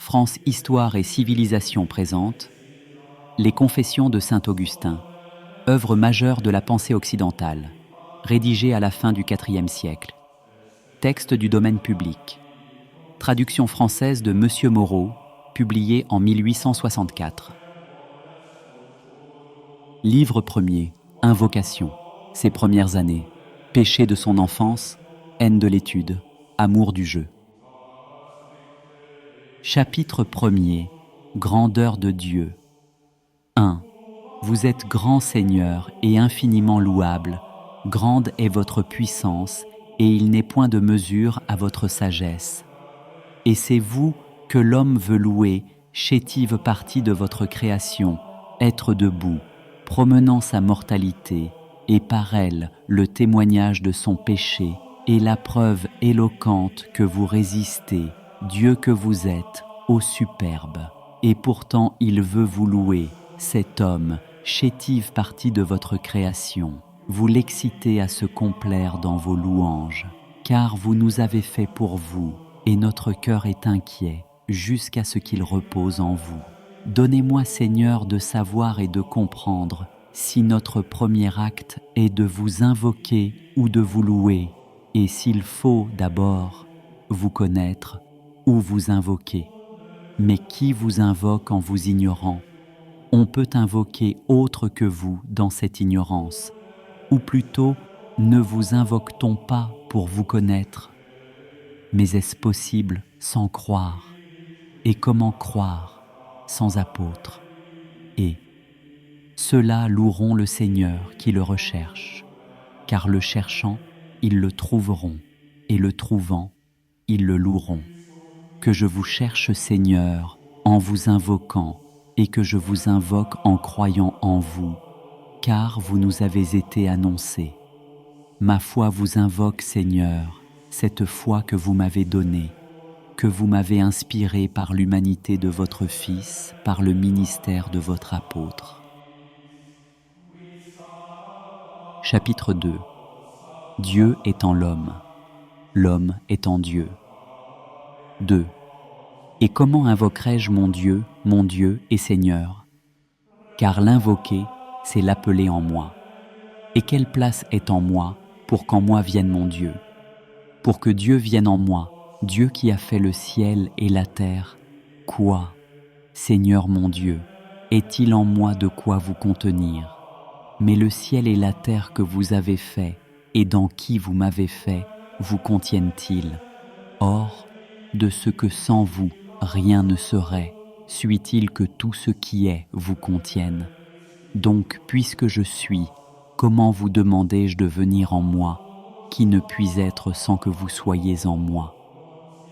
France Histoire et Civilisation présente Les Confessions de saint Augustin, œuvre majeure de la pensée occidentale, rédigée à la fin du IVe siècle. Texte du domaine public. Traduction française de Monsieur Moreau, publié en 1864. Livre premier, Invocation. Ses premières années. Péché de son enfance, haine de l'étude, amour du jeu. Chapitre 1er. Grandeur de Dieu. 1. Vous êtes grand Seigneur et infiniment louable, grande est votre puissance, et il n'est point de mesure à votre sagesse. Et c'est vous que l'homme veut louer, chétive partie de votre création, être debout, promenant sa mortalité, et par elle le témoignage de son péché, et la preuve éloquente que vous résistez, Dieu que vous êtes, ô superbe. Et pourtant il veut vous louer, cet homme, chétive partie de votre création. Vous l'excitez à se complaire dans vos louanges, car vous nous avez fait pour vous, et notre cœur est inquiet, jusqu'à ce qu'il repose en vous. Donnez-moi, Seigneur, de savoir et de comprendre si notre premier acte est de vous invoquer ou de vous louer, et s'il faut d'abord vous connaître ou vous invoquer. Mais qui vous invoque en vous ignorant? On peut invoquer autre que vous dans cette ignorance, ou plutôt ne vous invoque-t-on pas pour vous connaître? Mais est-ce possible sans croire? Et comment croire sans apôtre? Et ceux-là loueront le Seigneur qui le recherche, car le cherchant, ils le trouveront, et le trouvant, ils le loueront. Que je vous cherche, Seigneur, en vous invoquant, et que je vous invoque en croyant en vous, car vous nous avez été annoncés. Ma foi vous invoque, Seigneur, cette foi que vous m'avez donnée, que vous m'avez inspirée par l'humanité de votre Fils, par le ministère de votre apôtre. Chapitre 2. Dieu étant l'homme, l'homme étant Dieu. 2. Et comment invoquerai-je mon Dieu et Seigneur? Car l'invoquer, c'est l'appeler en moi. Et quelle place est en moi pour qu'en moi vienne mon Dieu? Pour que Dieu vienne en moi, Dieu qui a fait le ciel et la terre, quoi, Seigneur mon Dieu, est-il en moi de quoi vous contenir? Mais le ciel et la terre que vous avez fait, et dans qui vous m'avez fait, vous contiennent-ils? Or, de ce que sans vous, rien ne serait, suit-il que tout ce qui est vous contienne. Donc, puisque je suis, comment vous demandez-je de venir en moi, qui ne puis être sans que vous soyez en moi?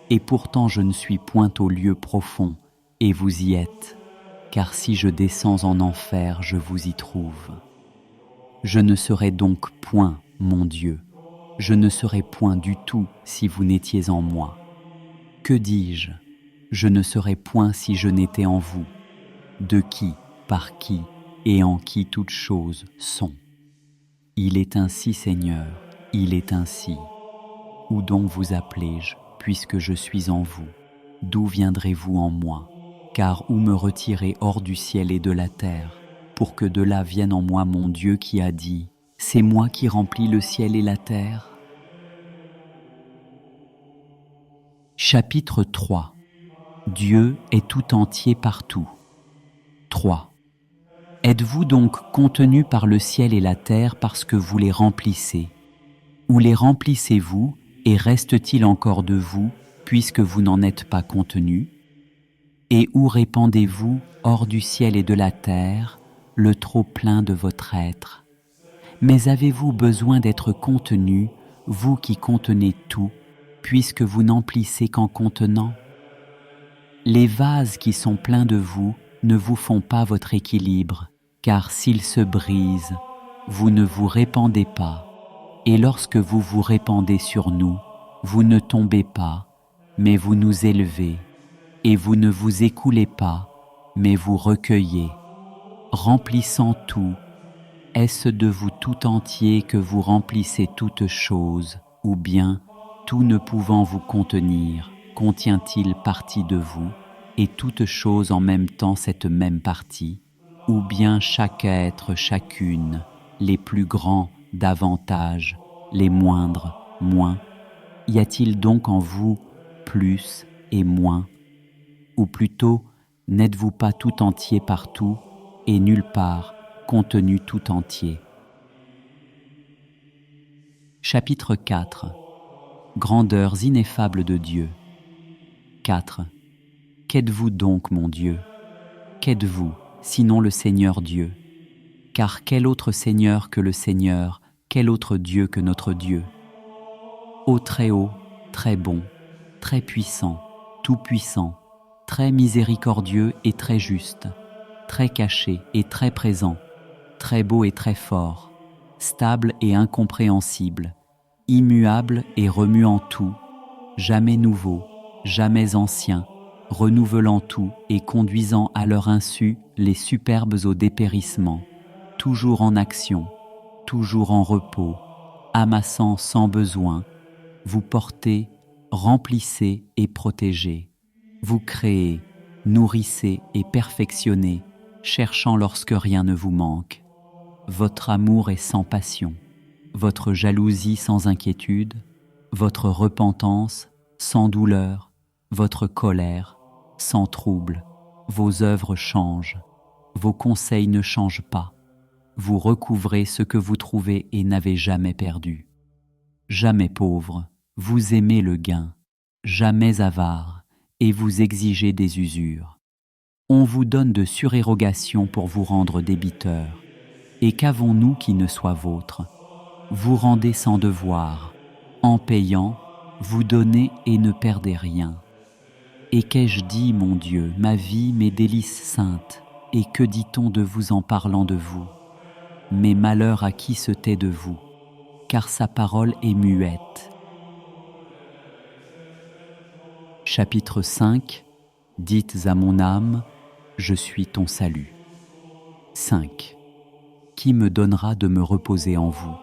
Et pourtant je ne suis point au lieu profond, et vous y êtes, car si je descends en enfer, je vous y trouve. Je ne serais donc point, mon Dieu, je ne serais point du tout si vous n'étiez en moi. Que dis-je? Je ne serais point si je n'étais en vous. De qui, par qui, et en qui toutes choses sont. Il est ainsi, Seigneur, il est ainsi. Où donc vous appelez-je, puisque je suis en vous? D'où viendrez-vous en moi? Car où me retirer hors du ciel et de la terre, pour que de là vienne en moi mon Dieu qui a dit, c'est moi qui remplis le ciel et la terre? Chapitre 3. Dieu est tout entier partout. 3. Êtes-vous donc contenus par le ciel et la terre parce que vous les remplissez? Ou les remplissez-vous et reste-t-il encore de vous puisque vous n'en êtes pas contenus? Et où répandez-vous hors du ciel et de la terre le trop-plein de votre être? Mais avez-vous besoin d'être contenus, vous qui contenez tout, puisque vous n'emplissez qu'en contenant? Les vases qui sont pleins de vous ne vous font pas votre équilibre, car s'ils se brisent, vous ne vous répandez pas, et lorsque vous vous répandez sur nous, vous ne tombez pas, mais vous nous élevez, et vous ne vous écoulez pas, mais vous recueillez, remplissant tout. Est-ce de vous tout entier que vous remplissez toutes choses, ou bien, tout ne pouvant vous contenir, contient-il partie de vous? et toute chose en même temps cette même partie, ou bien chaque être, chacune, les plus grands davantage, les moindres moins? Y a-t-il donc en vous plus et moins? Ou plutôt, n'êtes-vous pas tout entier partout et nulle part contenu tout entier? Chapitre 4. Grandeurs ineffables de Dieu. 4. Qu'êtes-vous donc, mon Dieu? Qu'êtes-vous, sinon le Seigneur Dieu? Car quel autre Seigneur que le Seigneur, quel autre Dieu que notre Dieu? Ô très haut, très bon, très puissant, tout-puissant, très miséricordieux et très juste, très caché et très présent, très beau et très fort, stable et incompréhensible, immuable et remuant tout, jamais nouveau, jamais ancien, renouvelant tout et conduisant à leur insu les superbes au dépérissement, toujours en action, toujours en repos, amassant sans besoin, vous portez, remplissez et protégez, vous créez, nourrissez et perfectionnez, cherchant lorsque rien ne vous manque. Votre amour est sans passion, votre jalousie sans inquiétude, votre repentance sans douleur, votre colère sans trouble. Vos œuvres changent, vos conseils ne changent pas. Vous recouvrez ce que vous trouvez et n'avez jamais perdu. Jamais pauvre, vous aimez le gain, jamais avare, et vous exigez des usures. On vous donne de surérogations pour vous rendre débiteur. Et qu'avons-nous qui ne soit vôtre? Vous rendez sans devoir. En payant, vous donnez et ne perdez rien. Et qu'ai-je dit, mon Dieu, ma vie, mes délices saintes, et que dit-on de vous en parlant de vous? Mais malheur à qui se tait de vous, car sa parole est muette. Chapitre 5. Dites à mon âme, je suis ton salut. 5. Qui me donnera de me reposer en vous?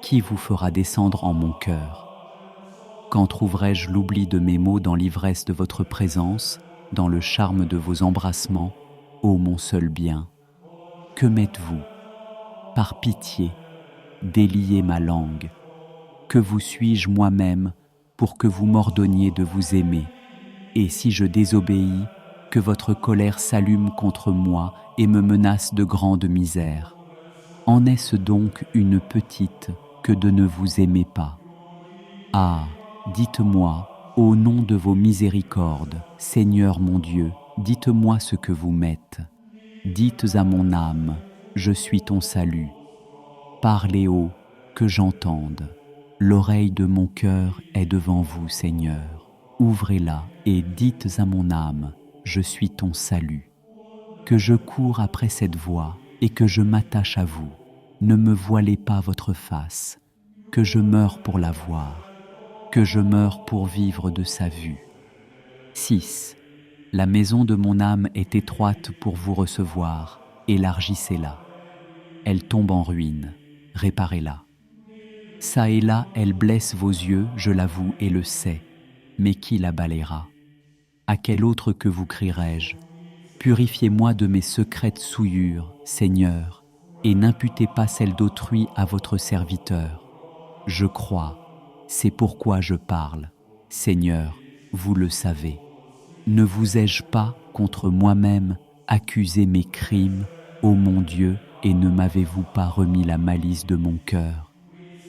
Qui vous fera descendre en mon cœur? Quand trouverai-je l'oubli de mes maux dans l'ivresse de votre présence, dans le charme de vos embrassements, ô mon seul bien? Que m'êtes-vous? Par pitié, déliez ma langue. Que vous suis-je moi-même pour que vous m'ordonniez de vous aimer? Et si je désobéis, que votre colère s'allume contre moi et me menace de grande misère. En est-ce donc une petite que de ne vous aimer pas? Ah, dites-moi, au nom de vos miséricordes, Seigneur mon Dieu, dites-moi ce que vous m'êtes. Dites à mon âme, je suis ton salut. Parlez haut, que j'entende. L'oreille de mon cœur est devant vous, Seigneur. Ouvrez-la et dites à mon âme, je suis ton salut. Que je cours après cette voie et que je m'attache à vous. Ne me voilez pas votre face, que je meure pour la voir, que je meure pour vivre de sa vue. 6. La maison de mon âme est étroite pour vous recevoir, élargissez-la. Elle tombe en ruine, réparez-la. Ça et là, elle blesse vos yeux, je l'avoue et le sais, mais qui la balayera? À quel autre que vous crierai-je? Purifiez-moi de mes secrètes souillures, Seigneur, et n'imputez pas celles d'autrui à votre serviteur. Je crois, c'est pourquoi je parle. Seigneur, vous le savez. Ne vous ai-je pas, contre moi-même, accusé mes crimes, ô mon Dieu, et ne m'avez-vous pas remis la malice de mon cœur?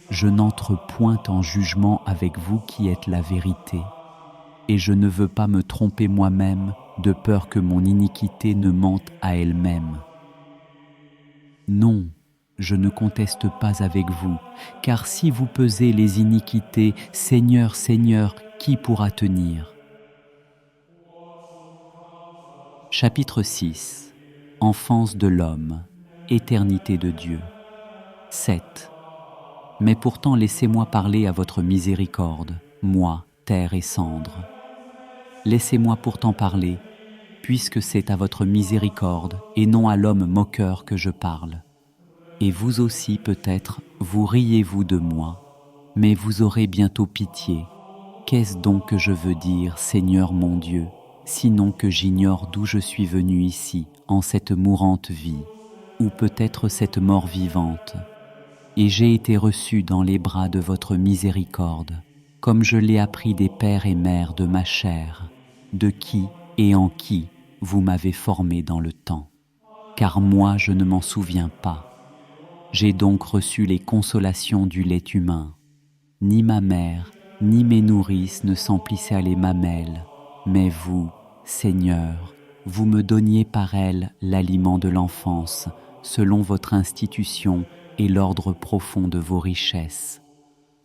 Je n'entre point en jugement avec vous qui êtes la vérité, et je ne veux pas me tromper moi-même, de peur que mon iniquité ne mente à elle-même. Non, je ne conteste pas avec vous, car si vous pesez les iniquités, Seigneur, Seigneur, qui pourra tenir? Chapitre 6. Enfance de l'homme, éternité de Dieu. 7. Mais pourtant laissez-moi parler à votre miséricorde, moi, terre et cendre. Laissez-moi pourtant parler, puisque c'est à votre miséricorde et non à l'homme moqueur que je parle. Et vous aussi peut-être, vous riez-vous de moi, mais vous aurez bientôt pitié. Qu'est-ce donc que je veux dire, Seigneur mon Dieu? sinon que j'ignore d'où je suis venu ici, en cette mourante vie, ou peut-être cette mort vivante, et j'ai été reçu dans les bras de votre miséricorde, comme je l'ai appris des pères et mères de ma chair, de qui et en qui vous m'avez formé dans le temps. Car moi je ne m'en souviens pas. J'ai donc reçu les consolations du lait humain. Ni ma mère, ni mes nourrices ne s'emplissaient les mamelles, mais vous, Seigneur, vous me donniez par elles l'aliment de l'enfance, selon votre institution et l'ordre profond de vos richesses.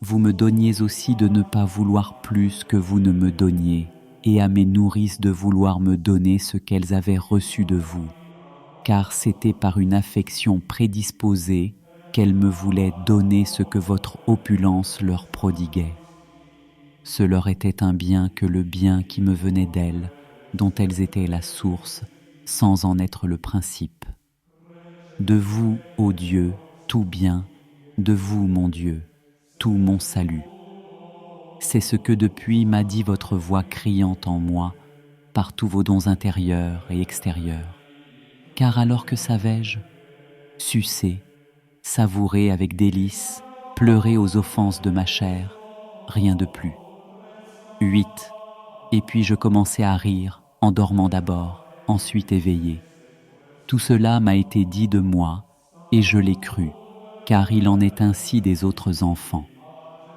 Vous me donniez aussi de ne pas vouloir plus que vous ne me donniez, et à mes nourrices de vouloir me donner ce qu'elles avaient reçu de vous, car c'était par une affection prédisposée qu'elles me voulaient donner ce que votre opulence leur prodiguait. Ce leur était un bien que le bien qui me venait d'elles, dont elles étaient la source, sans en être le principe. De vous, ô Dieu, tout bien, de vous, mon Dieu, tout mon salut. C'est ce que depuis m'a dit votre voix criante en moi, par tous vos dons intérieurs et extérieurs. Car alors que savais-je? Sucer, savourer avec délice, pleurer aux offenses de ma chair, rien de plus. 8. Et puis je commençai à rire, en dormant d'abord, ensuite éveillé. Tout cela m'a été dit de moi, et je l'ai cru, car il en est ainsi des autres enfants.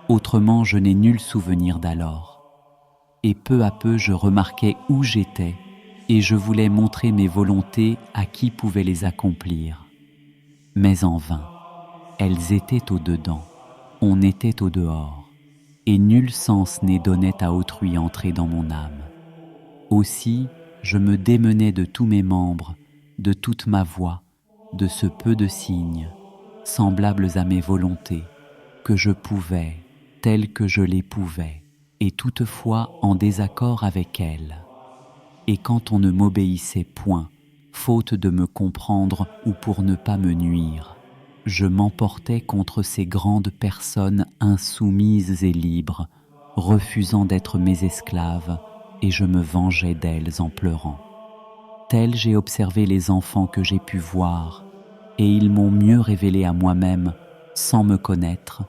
Autrement je n'ai nul souvenir d'alors. Et peu à peu je remarquais où j'étais, et je voulais montrer mes volontés à qui pouvait les accomplir. Mais en vain. Elles étaient au-dedans, on était au-dehors, et nul sens n'est donné à autrui entrer dans mon âme. Aussi, je me démenais de tous mes membres, de toute ma voix, de ce peu de signes, semblables à mes volontés, que je pouvais, tels que je les pouvais, et toutefois en désaccord avec elles. Et quand on ne m'obéissait point, faute de me comprendre ou pour ne pas me nuire, je m'emportais contre ces grandes personnes insoumises et libres, refusant d'être mes esclaves, et je me vengeais d'elles en pleurant. Tels j'ai observé les enfants que j'ai pu voir, et ils m'ont mieux révélé à moi-même, sans me connaître,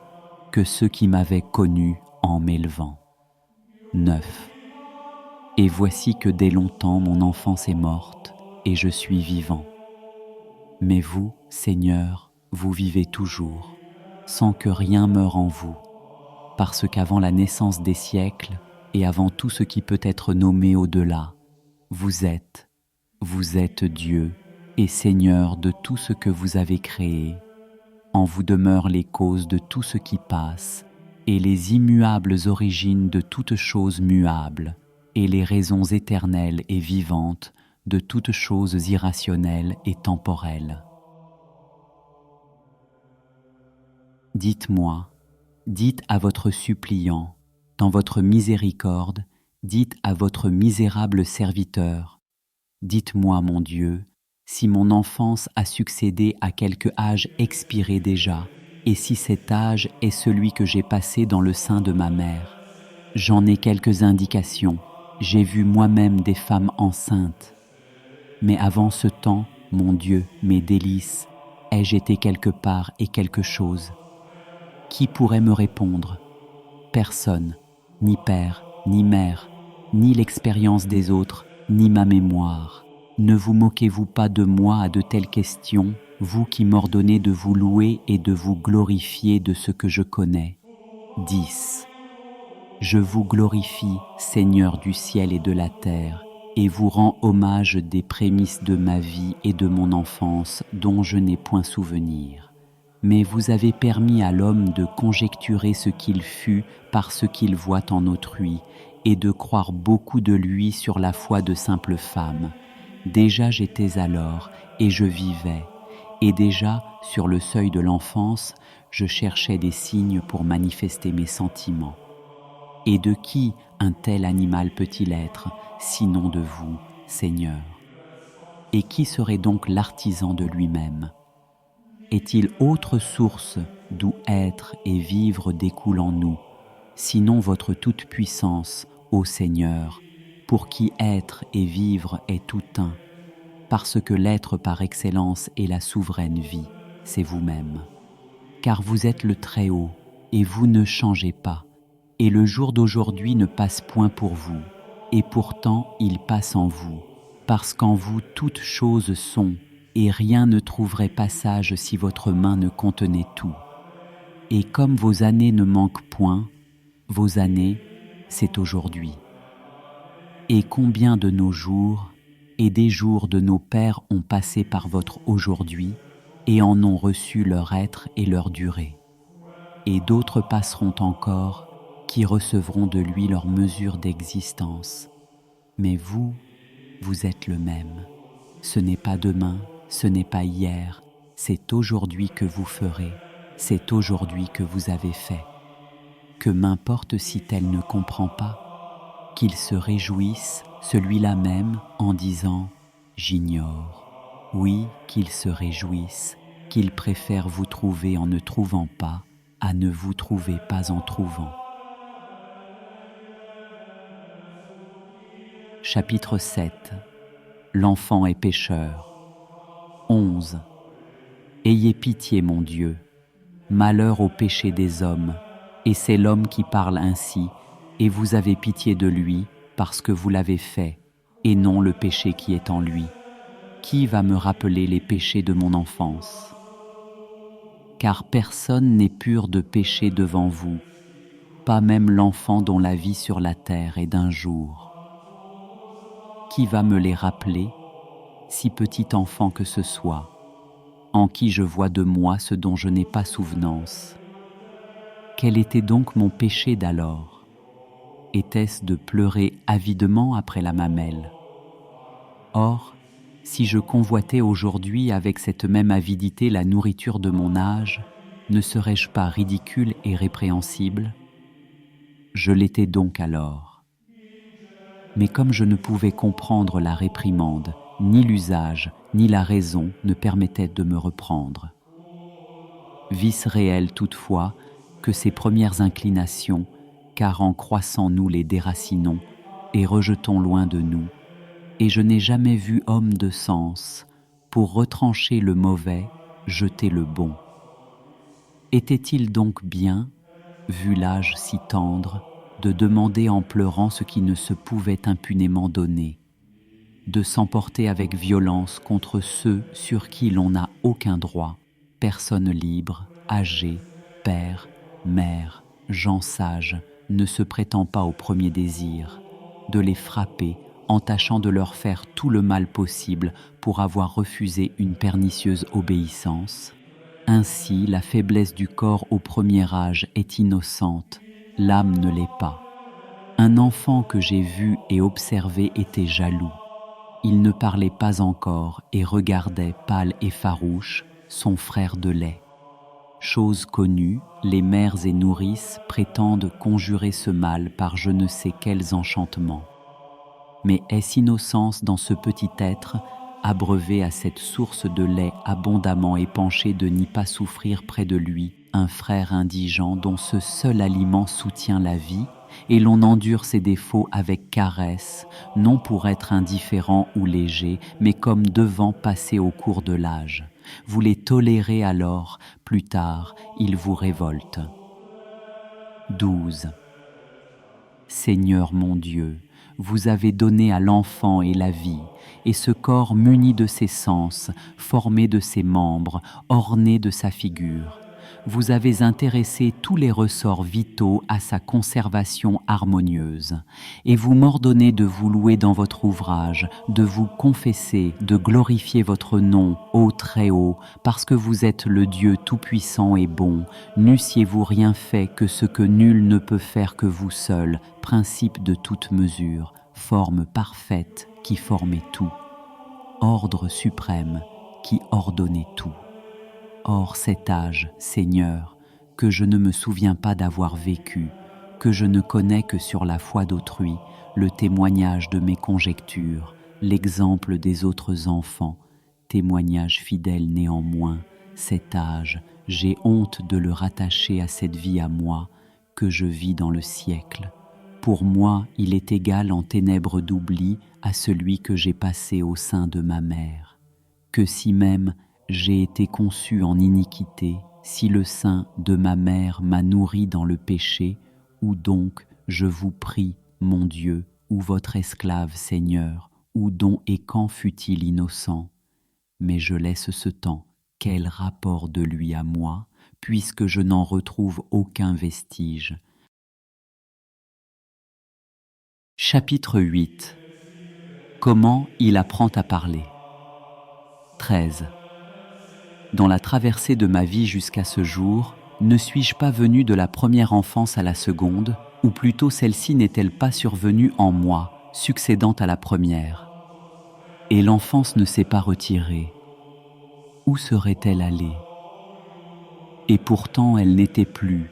que ceux qui m'avaient connu en m'élevant. 9. Et voici que dès longtemps mon enfance est morte, et je suis vivant. Mais vous, Seigneur, vous vivez toujours, sans que rien meure en vous, parce qu'avant la naissance des siècles, et avant tout ce qui peut être nommé au-delà, vous êtes Dieu et Seigneur de tout ce que vous avez créé. En vous demeurent les causes de tout ce qui passe, et les immuables origines de toutes choses muables, et les raisons éternelles et vivantes de toutes choses irrationnelles et temporelles. Dites-moi, dites à votre suppliant, dans votre miséricorde, dites à votre misérable serviteur, dites-moi, mon Dieu, si mon enfance a succédé à quelque âge expiré déjà, et si cet âge est celui que j'ai passé dans le sein de ma mère. J'en ai quelques indications, j'ai vu moi-même des femmes enceintes. Mais avant ce temps, mon Dieu, mes délices, ai-je été quelque part et quelque chose? Qui pourrait me répondre? Personne, ni père, ni mère, ni l'expérience des autres, ni ma mémoire. Ne vous moquez-vous pas de moi à de telles questions, vous qui m'ordonnez de vous louer et de vous glorifier de ce que je connais. 10. Je vous glorifie, Seigneur du ciel et de la terre, et vous rends hommage des prémices de ma vie et de mon enfance dont je n'ai point souvenir. Mais vous avez permis à l'homme de conjecturer ce qu'il fut par ce qu'il voit en autrui, et de croire beaucoup de lui sur la foi de simples femmes. Déjà j'étais alors, et je vivais, et déjà, sur le seuil de l'enfance, je cherchais des signes pour manifester mes sentiments. Et de qui un tel animal peut-il être, sinon de vous, Seigneur? Et qui serait donc l'artisan de lui-même? Est-il autre source d'où être et vivre découle en nous, sinon votre toute-puissance, ô Seigneur, pour qui être et vivre est tout un, parce que l'être par excellence est la souveraine vie, c'est vous-même. Car vous êtes le Très-Haut, et vous ne changez pas, et le jour d'aujourd'hui ne passe point pour vous, et pourtant il passe en vous, parce qu'en vous toutes choses sont, et rien ne trouverait passage si votre main ne contenait tout. Et comme vos années ne manquent point, vos années, c'est aujourd'hui. Et combien de nos jours et des jours de nos pères ont passé par votre aujourd'hui et en ont reçu leur être et leur durée. Et d'autres passeront encore qui recevront de lui leur mesure d'existence. Mais vous, vous êtes le même. Ce n'est pas demain, ce n'est pas hier, c'est aujourd'hui que vous ferez, c'est aujourd'hui que vous avez fait. Que m'importe si tel ne comprend pas, qu'il se réjouisse, celui-là même, en disant « J'ignore ». Oui, qu'il se réjouisse, qu'il préfère vous trouver en ne trouvant pas, à ne vous trouver pas en trouvant. Chapitre 7. L'enfant est pécheur. 11. Ayez pitié, mon Dieu. Malheur au péché des hommes, et c'est l'homme qui parle ainsi, et vous avez pitié de lui, parce que vous l'avez fait, et non le péché qui est en lui. Qui va me rappeler les péchés de mon enfance? Car personne n'est pur de péché devant vous, pas même l'enfant dont la vie sur la terre est d'un jour. Qui va me les rappeler, si petit enfant que ce soit, en qui je vois de moi ce dont je n'ai pas souvenance? Quel était donc mon péché d'alors? Était-ce de pleurer avidement après la mamelle? Or, si je convoitais aujourd'hui avec cette même avidité la nourriture de mon âge, ne serais-je pas ridicule et répréhensible? Je l'étais donc alors. Mais comme je ne pouvais comprendre la réprimande, ni l'usage, ni la raison ne permettaient de me reprendre. Vice réel toutefois que ces premières inclinations, car en croissant nous les déracinons et rejetons loin de nous, et je n'ai jamais vu homme de sens, pour retrancher le mauvais, jeter le bon. Était-il donc bien, vu l'âge si tendre, de demander en pleurant ce qui ne se pouvait impunément donner, de s'emporter avec violence contre ceux sur qui l'on n'a aucun droit, personnes libres, âgées, pères, mères, gens sages, ne se prêtant pas au premier désir, de les frapper en tâchant de leur faire tout le mal possible pour avoir refusé une pernicieuse obéissance? Ainsi, la faiblesse du corps au premier âge est innocente, l'âme ne l'est pas. Un enfant que j'ai vu et observé était jaloux. Il ne parlait pas encore et regardait, pâle et farouche, son frère de lait. Chose connue, les mères et nourrices prétendent conjurer ce mal par je ne sais quels enchantements. Mais est-ce innocence dans ce petit être, abreuvé à cette source de lait abondamment épanché, de n'y pas souffrir près de lui un frère indigent dont ce seul aliment soutient la vie, et l'on endure ses défauts avec caresse, non pour être indifférent ou léger, mais comme devant passer au cours de l'âge. Vous les tolérez alors, plus tard, ils vous révoltent. 12. Seigneur mon Dieu, vous avez donné à l'enfant et la vie, et ce corps muni de ses sens, formé de ses membres, orné de sa figure. Vous avez intéressé tous les ressorts vitaux à sa conservation harmonieuse, et vous m'ordonnez de vous louer dans votre ouvrage, de vous confesser, de glorifier votre nom, ô Très-Haut, parce que vous êtes le Dieu tout-puissant et bon. N'eussiez-vous rien fait que ce que nul ne peut faire que vous seul, principe de toute mesure, forme parfaite qui formait tout, ordre suprême qui ordonnait tout. Or cet âge, Seigneur, que je ne me souviens pas d'avoir vécu, que je ne connais que sur la foi d'autrui, le témoignage de mes conjectures, l'exemple des autres enfants, témoignage fidèle néanmoins, cet âge, j'ai honte de le rattacher à cette vie à moi, que je vis dans le siècle. Pour moi, il est égal en ténèbres d'oubli à celui que j'ai passé au sein de ma mère. Que si même j'ai été conçu en iniquité, si le sein de ma mère m'a nourri dans le péché, où donc, je vous prie, mon Dieu, ou votre esclave Seigneur, où dont et quand fut-il innocent? Mais je laisse ce temps, quel rapport de lui à moi, puisque je n'en retrouve aucun vestige. Chapitre 8. Comment il apprend à parler. 13. Dans la traversée de ma vie jusqu'à ce jour, ne suis-je pas venu de la première enfance à la seconde, ou plutôt celle-ci n'est-elle pas survenue en moi, succédant à la première? Et l'enfance ne s'est pas retirée. Où serait-elle allée? Et pourtant elle n'était plus,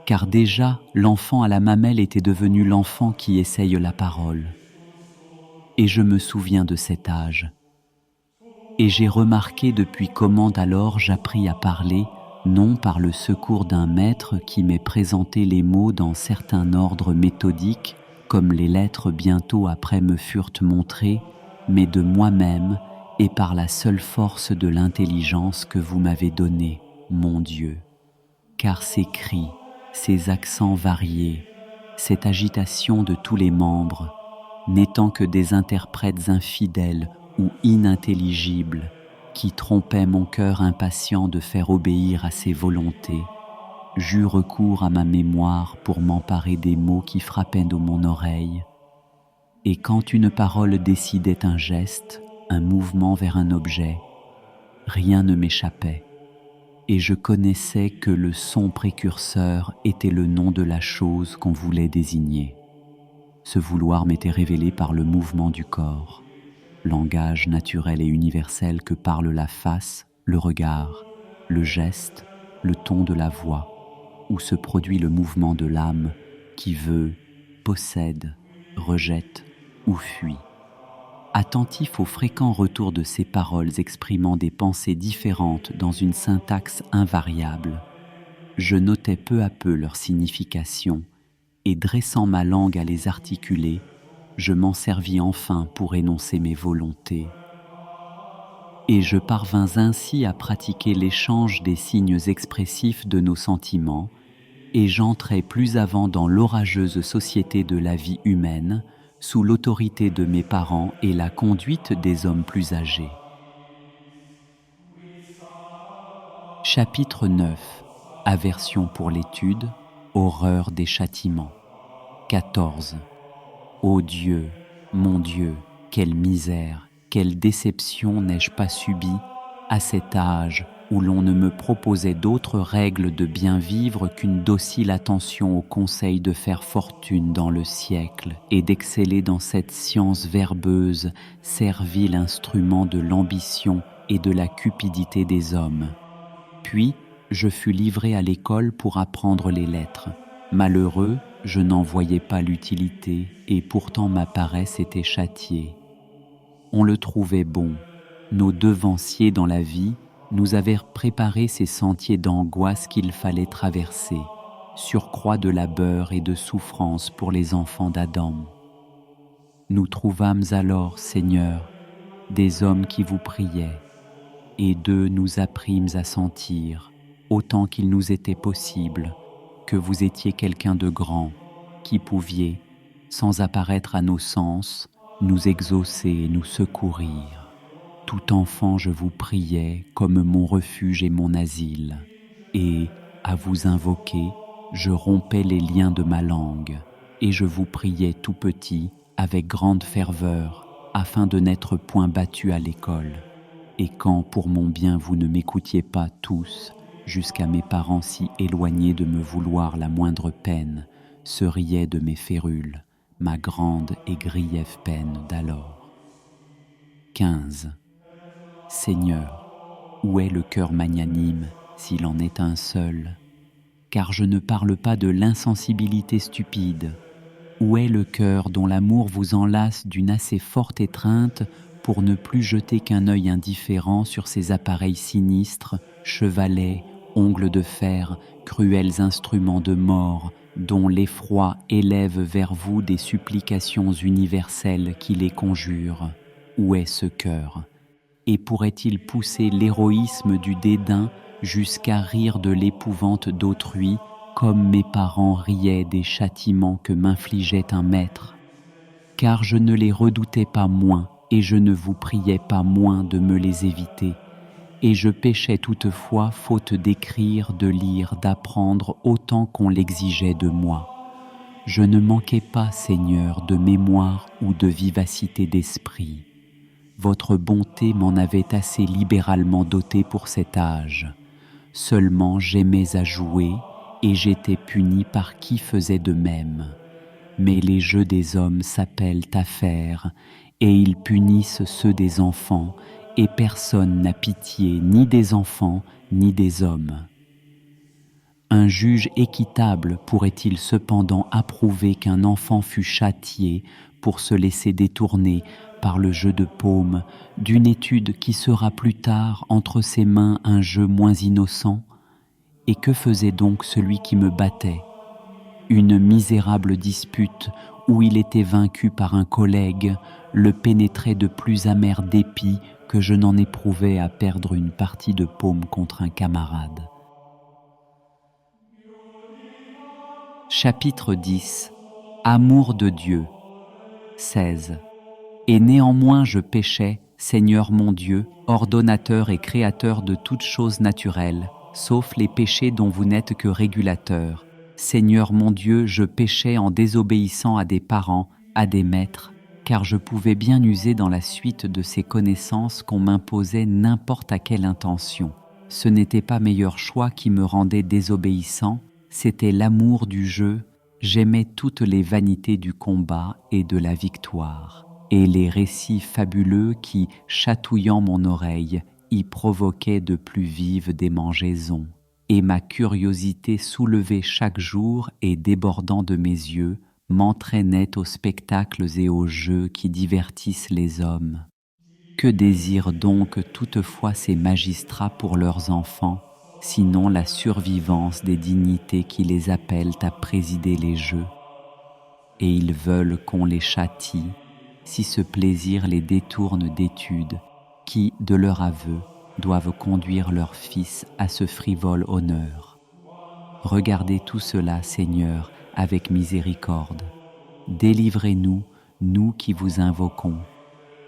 car déjà l'enfant à la mamelle était devenu l'enfant qui essaye la parole. Et je me souviens de cet âge. Et j'ai remarqué depuis comment alors j'appris à parler, non par le secours d'un maître qui m'ait présenté les mots dans certain ordre méthodique, comme les lettres bientôt après me furent montrées, mais de moi-même et par la seule force de l'intelligence que vous m'avez donnée, mon Dieu. Car ces cris, ces accents variés, cette agitation de tous les membres, n'étant que des interprètes infidèles ou inintelligibles, qui trompaient mon cœur impatient de faire obéir à ses volontés, j'eus recours à ma mémoire pour m'emparer des mots qui frappaient de mon oreille, et quand une parole décidait un geste, un mouvement vers un objet, rien ne m'échappait, et je connaissais que le son précurseur était le nom de la chose qu'on voulait désigner. Ce vouloir m'était révélé par le mouvement du corps, langage naturel et universel que parle la face, le regard, le geste, le ton de la voix, où se produit le mouvement de l'âme qui veut, possède, rejette ou fuit. Attentif au fréquent retour de ces paroles exprimant des pensées différentes dans une syntaxe invariable, je notais peu à peu leur signification et dressant ma langue à les articuler, je m'en servis enfin pour énoncer mes volontés. Et je parvins ainsi à pratiquer l'échange des signes expressifs de nos sentiments, et j'entrai plus avant dans l'orageuse société de la vie humaine, sous l'autorité de mes parents et la conduite des hommes plus âgés. Chapitre 9. Aversion pour l'étude, horreur des châtiments. 14. Ô Dieu, mon Dieu, quelle misère, quelle déception n'ai-je pas subie à cet âge où l'on ne me proposait d'autre règle de bien vivre qu'une docile attention aux conseils de faire fortune dans le siècle et d'exceller dans cette science verbeuse, servile instrument de l'ambition et de la cupidité des hommes. Puis, je fus livré à l'école pour apprendre les lettres. Malheureux, je n'en voyais pas l'utilité, et pourtant ma paresse était châtiée. On le trouvait bon. Nos devanciers dans la vie nous avaient préparé ces sentiers d'angoisse qu'il fallait traverser, surcroît de labeur et de souffrance pour les enfants d'Adam. Nous trouvâmes alors, Seigneur, des hommes qui vous priaient, et d'eux nous apprîmes à sentir, autant qu'il nous était possible, que vous étiez quelqu'un de grand, qui pouviez, sans apparaître à nos sens, nous exaucer et nous secourir. Tout enfant je vous priais comme mon refuge et mon asile, et, à vous invoquer, je rompais les liens de ma langue, et je vous priais tout petit, avec grande ferveur, afin de n'être point battu à l'école. Et quand, pour mon bien, vous ne m'écoutiez pas tous, jusqu'à mes parents si éloignés de me vouloir la moindre peine, se riaient de mes férules, ma grande et griève peine d'alors. 15. Seigneur, où est le cœur magnanime, s'il en est un seul? Car je ne parle pas de l'insensibilité stupide. Où est le cœur dont l'amour vous enlace d'une assez forte étreinte pour ne plus jeter qu'un œil indifférent sur ces appareils sinistres, chevalets ongles de fer, cruels instruments de mort, dont l'effroi élève vers vous des supplications universelles qui les conjurent. Où est ce cœur? Et pourrait-il pousser l'héroïsme du dédain jusqu'à rire de l'épouvante d'autrui, comme mes parents riaient des châtiments que m'infligeait un maître? Car je ne les redoutais pas moins, et je ne vous priais pas moins de me les éviter, et je péchais toutefois faute d'écrire, de lire, d'apprendre autant qu'on l'exigeait de moi. Je ne manquais pas, Seigneur, de mémoire ou de vivacité d'esprit. Votre bonté m'en avait assez libéralement doté pour cet âge. Seulement j'aimais à jouer, et j'étais puni par qui faisait de même. Mais les jeux des hommes s'appellent affaires, et ils punissent ceux des enfants, et personne n'a pitié ni des enfants ni des hommes. Un juge équitable pourrait-il cependant approuver qu'un enfant fût châtié pour se laisser détourner par le jeu de paume d'une étude qui sera plus tard entre ses mains un jeu moins innocent? Et que faisait donc celui qui me battait? Une misérable dispute où il était vaincu par un collègue le pénétrait de plus amer dépit que je n'en éprouvais à perdre une partie de paume contre un camarade. Chapitre 10. Amour de Dieu. 16. Et néanmoins je péchais, Seigneur mon Dieu, ordonnateur et créateur de toutes choses naturelles, sauf les péchés dont vous n'êtes que régulateur. Seigneur mon Dieu, je péchais en désobéissant à des parents, à des maîtres, car je pouvais bien user dans la suite de ces connaissances qu'on m'imposait n'importe à quelle intention. Ce n'était pas meilleur choix qui me rendait désobéissant, c'était l'amour du jeu. J'aimais toutes les vanités du combat et de la victoire, et les récits fabuleux qui, chatouillant mon oreille, y provoquaient de plus vives démangeaisons. Et ma curiosité soulevée chaque jour et débordant de mes yeux, m'entraînait aux spectacles et aux jeux qui divertissent les hommes. Que désirent donc toutefois ces magistrats pour leurs enfants, sinon la survivance des dignités qui les appellent à présider les jeux? Et ils veulent qu'on les châtie, si ce plaisir les détourne d'études, qui, de leur aveu, doivent conduire leurs fils à ce frivole honneur. Regardez tout cela, Seigneur, avec miséricorde. Délivrez-nous, nous qui vous invoquons.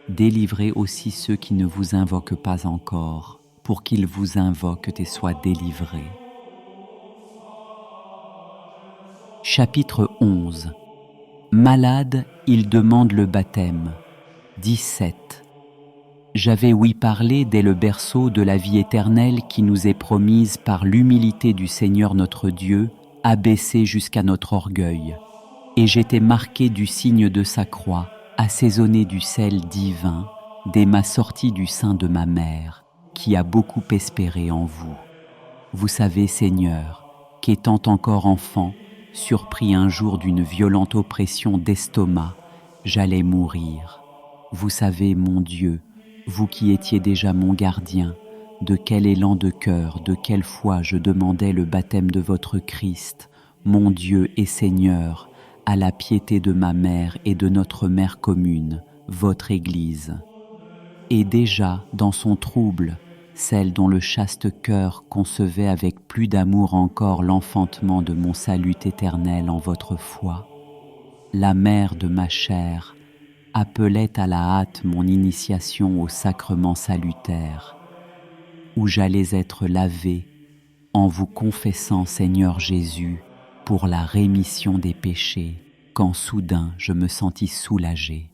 Délivrez aussi ceux qui ne vous invoquent pas encore, pour qu'ils vous invoquent et soient délivrés. Chapitre 11. Malade, il demande le baptême. 17. J'avais ouï parler dès le berceau de la vie éternelle qui nous est promise par l'humilité du Seigneur notre Dieu, abaissée jusqu'à notre orgueil. Et j'étais marqué du signe de sa croix, assaisonné du sel divin, dès ma sortie du sein de ma mère, qui a beaucoup espéré en vous. Vous savez, Seigneur, qu'étant encore enfant, surpris un jour d'une violente oppression d'estomac, j'allais mourir. Vous savez, mon Dieu, vous qui étiez déjà mon gardien, de quel élan de cœur, de quelle foi je demandais le baptême de votre Christ, mon Dieu et Seigneur, à la piété de ma mère et de notre mère commune, votre Église. Et déjà, dans son trouble, celle dont le chaste cœur concevait avec plus d'amour encore l'enfantement de mon salut éternel en votre foi, la mère de ma chair appelait à la hâte mon initiation au sacrement salutaire, où j'allais être lavé en vous confessant, Seigneur Jésus, pour la rémission des péchés, quand soudain je me sentis soulagé.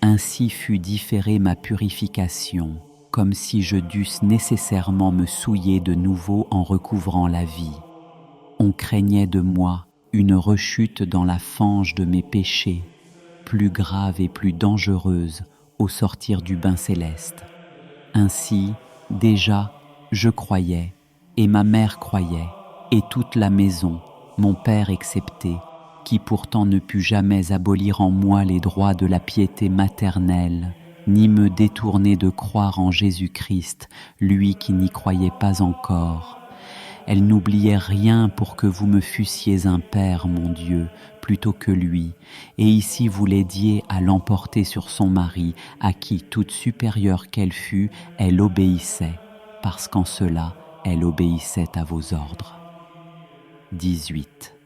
Ainsi fut différée ma purification, comme si je dusse nécessairement me souiller de nouveau en recouvrant la vie. On craignait de moi une rechute dans la fange de mes péchés, plus grave et plus dangereuse au sortir du bain céleste. Ainsi, déjà, je croyais, et ma mère croyait, et toute la maison, mon père excepté, qui pourtant ne put jamais abolir en moi les droits de la piété maternelle, ni me détourner de croire en Jésus-Christ, lui qui n'y croyait pas encore. Elle n'oubliait rien pour que vous me fussiez un père, mon Dieu, plutôt que lui, et ici vous l'aidiez à l'emporter sur son mari, à qui, toute supérieure qu'elle fût, elle obéissait, parce qu'en cela, elle obéissait à vos ordres. 18.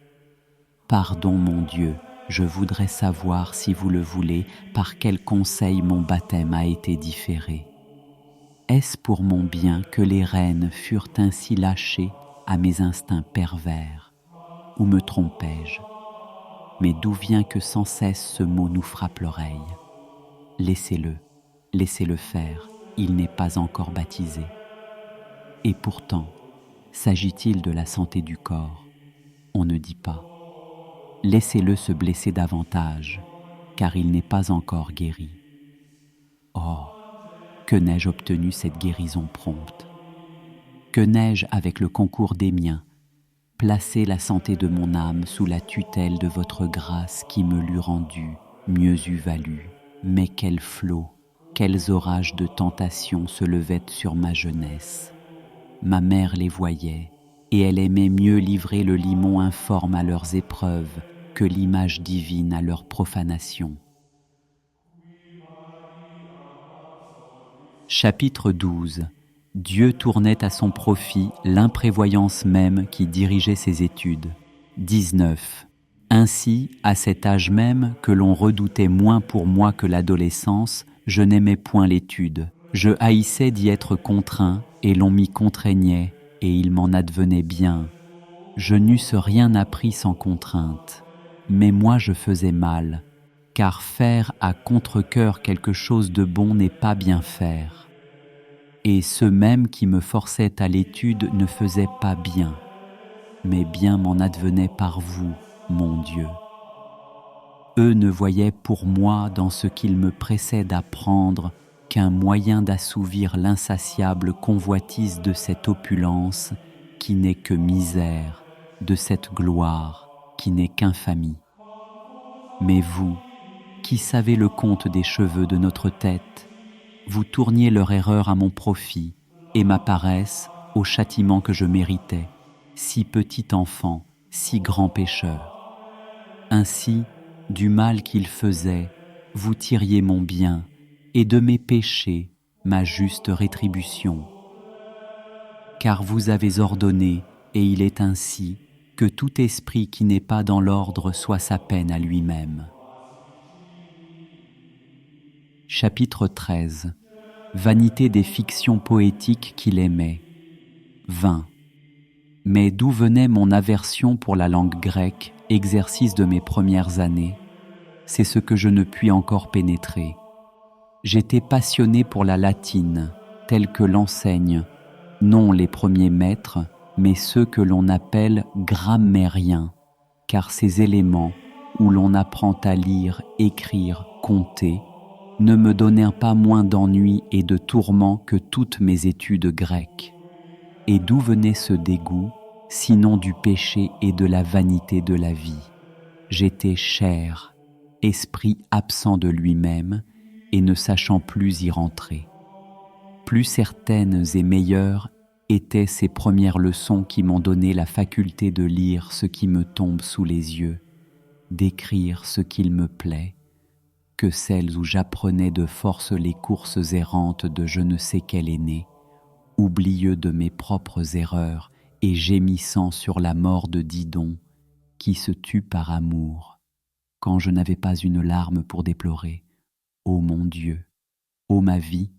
Pardon, mon Dieu, je voudrais savoir, si vous le voulez, par quel conseil mon baptême a été différé. Est-ce pour mon bien que les rênes furent ainsi lâchées à mes instincts pervers, ou me trompais-je? Mais d'où vient que sans cesse ce mot nous frappe l'oreille? Laissez-le, laissez-le faire, il n'est pas encore baptisé. Et pourtant, s'agit-il de la santé du corps? On ne dit pas. Laissez-le se blesser davantage, car il n'est pas encore guéri. Oh, que n'ai-je obtenu cette guérison prompte? Que n'ai-je, avec le concours des miens, placé la santé de mon âme sous la tutelle de votre grâce qui me l'eût rendue, mieux eût valu. Mais quels flots, quels orages de tentation se levaient sur ma jeunesse. Ma mère les voyait, et elle aimait mieux livrer le limon informe à leurs épreuves que l'image divine à leur profanation. Chapitre 12. Dieu tournait à son profit l'imprévoyance même qui dirigeait ses études. 19. Ainsi, à cet âge même que l'on redoutait moins pour moi que l'adolescence, je n'aimais point l'étude. Je haïssais d'y être contraint, et l'on m'y contraignait, et il m'en advenait bien. Je n'eusse rien appris sans contrainte. Mais moi je faisais mal, car faire à contre-cœur quelque chose de bon n'est pas bien faire. Et ceux mêmes qui me forçaient à l'étude ne faisaient pas bien, mais bien m'en advenait par vous, mon Dieu. Eux ne voyaient pour moi dans ce qu'ils me pressaient d'apprendre qu'un moyen d'assouvir l'insatiable convoitise de cette opulence qui n'est que misère, de cette gloire qui n'est qu'infamie. Mais vous, qui savez le compte des cheveux de notre tête, vous tourniez leur erreur à mon profit et ma paresse au châtiment que je méritais, si petit enfant, si grand pécheur. Ainsi, du mal qu'ils faisaient, vous tiriez mon bien, et de mes péchés, ma juste rétribution. Car vous avez ordonné, et il est ainsi, que tout esprit qui n'est pas dans l'ordre soit sa peine à lui-même. Chapitre 13. Vanité des fictions poétiques qu'il aimait. 20. Mais d'où venait mon aversion pour la langue grecque, exercice de mes premières années? C'est ce que je ne puis encore pénétrer. J'étais passionné pour la latine, telle que l'enseignent, non les premiers maîtres, mais ceux que l'on appelle grammairiens, car ces éléments, où l'on apprend à lire, écrire, compter, ne me donnèrent pas moins d'ennui et de tourments que toutes mes études grecques. Et d'où venait ce dégoût, sinon du péché et de la vanité de la vie? J'étais chair, esprit absent de lui-même et ne sachant plus y rentrer. Plus certaines et meilleures étaient ces premières leçons qui m'ont donné la faculté de lire ce qui me tombe sous les yeux, d'écrire ce qu'il me plaît, que celles où j'apprenais de force les courses errantes de je ne sais quel aîné, oublieux de mes propres erreurs et gémissant sur la mort de Didon, qui se tue par amour, quand je n'avais pas une larme pour déplorer. Ô mon Dieu, ô ma vie,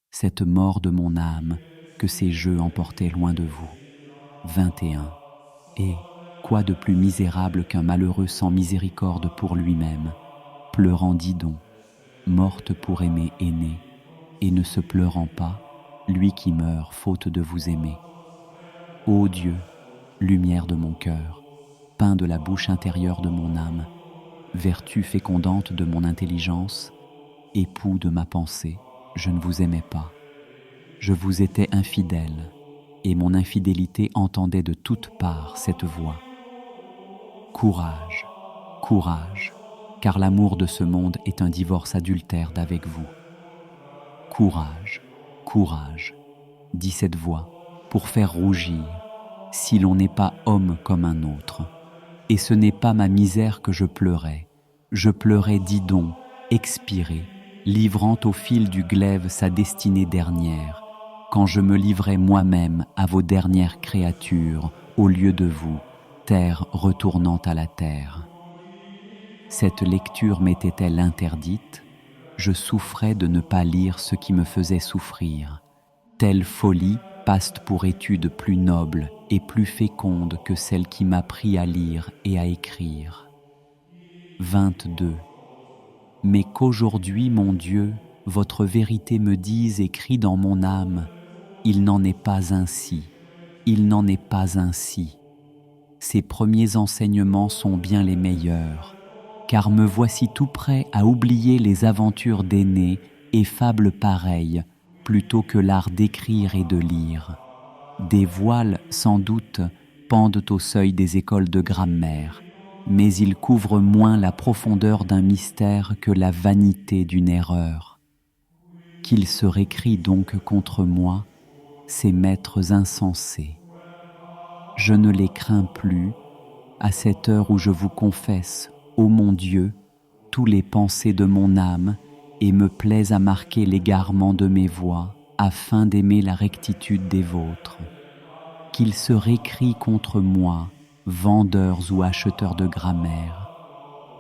cette mort de mon âme, que ces jeux emportaient loin de vous. 21. Et quoi de plus misérable qu'un malheureux sans miséricorde pour lui-même, pleurant Didon, morte pour aimer aîné, et ne se pleurant pas, lui qui meurt faute de vous aimer. Ô Dieu, lumière de mon cœur, pain de la bouche intérieure de mon âme, vertu fécondante de mon intelligence, époux de ma pensée, je ne vous aimais pas. Je vous étais infidèle, et mon infidélité entendait de toutes parts cette voix. Courage, courage, car l'amour de ce monde est un divorce adultère d'avec vous. Courage, courage, dit cette voix, pour faire rougir, si l'on n'est pas homme comme un autre. Et ce n'est pas ma misère que je pleurais, Didon, expiré, livrant au fil du glaive sa destinée dernière, quand je me livrais moi-même à vos dernières créatures, au lieu de vous, terre retournant à la terre. Cette lecture m'était-elle interdite ? Je souffrais de ne pas lire ce qui me faisait souffrir. Telle folie passe pour étude plus noble et plus féconde que celle qui m'apprit à lire et à écrire. 22. Mais qu'aujourd'hui, mon Dieu, votre vérité me dise et crie dans mon âme, il n'en est pas ainsi, il n'en est pas ainsi. Ces premiers enseignements sont bien les meilleurs, car me voici tout prêt à oublier les aventures d'aînés et fables pareilles, plutôt que l'art d'écrire et de lire. Des voiles, sans doute, pendent au seuil des écoles de grammaire, mais ils couvrent moins la profondeur d'un mystère que la vanité d'une erreur. Qu'ils se récrient donc contre moi, ces maîtres insensés. Je ne les crains plus, à cette heure où je vous confesse, ô mon Dieu, tous les pensées de mon âme, et me plais à marquer l'égarement de mes voies, afin d'aimer la rectitude des vôtres. Qu'ils se récrient contre moi, vendeurs ou acheteurs de grammaire.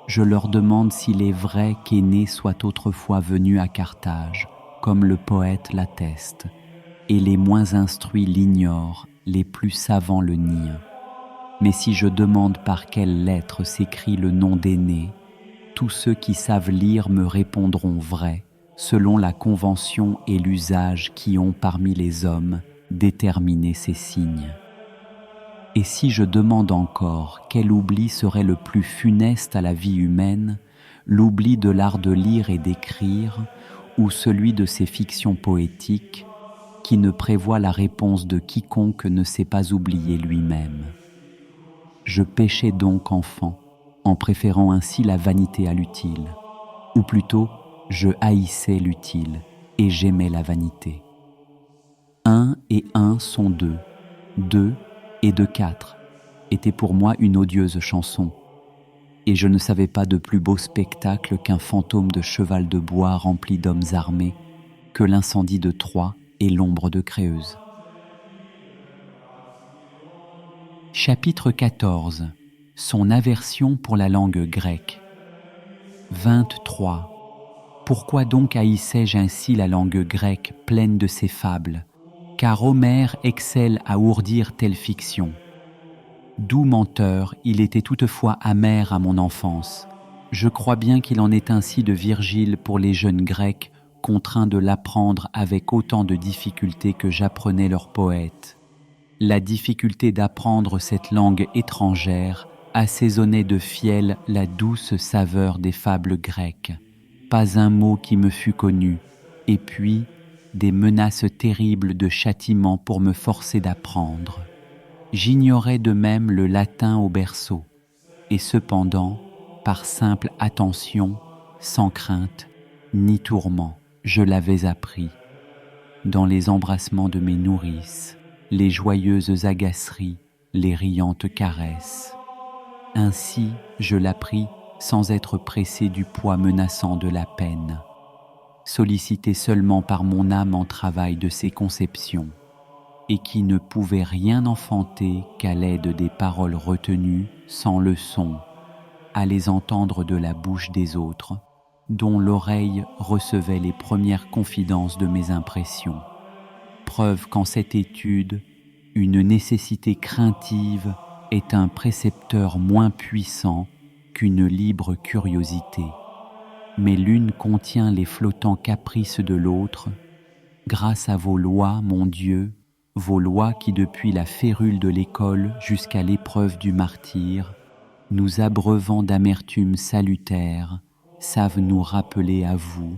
Je leur demande s'il est vrai qu'Énée soit autrefois venu à Carthage, comme le poète l'atteste, et les moins instruits l'ignorent, les plus savants le nient. Mais si je demande par quelle lettre s'écrit le nom d'Énée, tous ceux qui savent lire me répondront vrai, selon la convention et l'usage qui ont parmi les hommes déterminé ces signes. Et si je demande encore quel oubli serait le plus funeste à la vie humaine, l'oubli de l'art de lire et d'écrire, ou celui de ces fictions poétiques, qui ne prévoit la réponse de quiconque ne sait pas oublier lui-même. Je péchais donc enfant, en préférant ainsi la vanité à l'utile, ou plutôt, je haïssais l'utile et j'aimais la vanité. 1 et 1 sont 2, 2 et 2 4 était pour moi une odieuse chanson, et je ne savais pas de plus beau spectacle qu'un fantôme de cheval de bois rempli d'hommes armés, que l'incendie de Troie et l'ombre de Créuse. Chapitre 14. Son aversion pour la langue grecque. 23. Pourquoi donc haïssais-je ainsi la langue grecque pleine de ses fables ? Car Homère excelle à ourdir telle fiction. Doux menteur, il était toutefois amer à mon enfance. Je crois bien qu'il en est ainsi de Virgile pour les jeunes Grecs, contraints de l'apprendre avec autant de difficulté que j'apprenais leurs poètes. La difficulté d'apprendre cette langue étrangère assaisonnait de fiel la douce saveur des fables grecques. Pas un mot qui me fût connu, et puis des menaces terribles de châtiment pour me forcer d'apprendre. J'ignorais de même le latin au berceau, et cependant, par simple attention, sans crainte, ni tourment, je l'avais appris. Dans les embrassements de mes nourrices, les joyeuses agaceries, les riantes caresses. Ainsi, je l'appris sans être pressé du poids menaçant de la peine, sollicité seulement par mon âme en travail de ses conceptions, et qui ne pouvait rien enfanter qu'à l'aide des paroles retenues sans leçon, à les entendre de la bouche des autres, dont l'oreille recevait les premières confidences de mes impressions. Preuve qu'en cette étude, une nécessité craintive est un précepteur moins puissant qu'une libre curiosité. Mais l'une contient les flottants caprices de l'autre, grâce à vos lois, mon Dieu, vos lois qui depuis la férule de l'école jusqu'à l'épreuve du martyre, nous abreuvant d'amertume salutaire, savent nous rappeler à vous,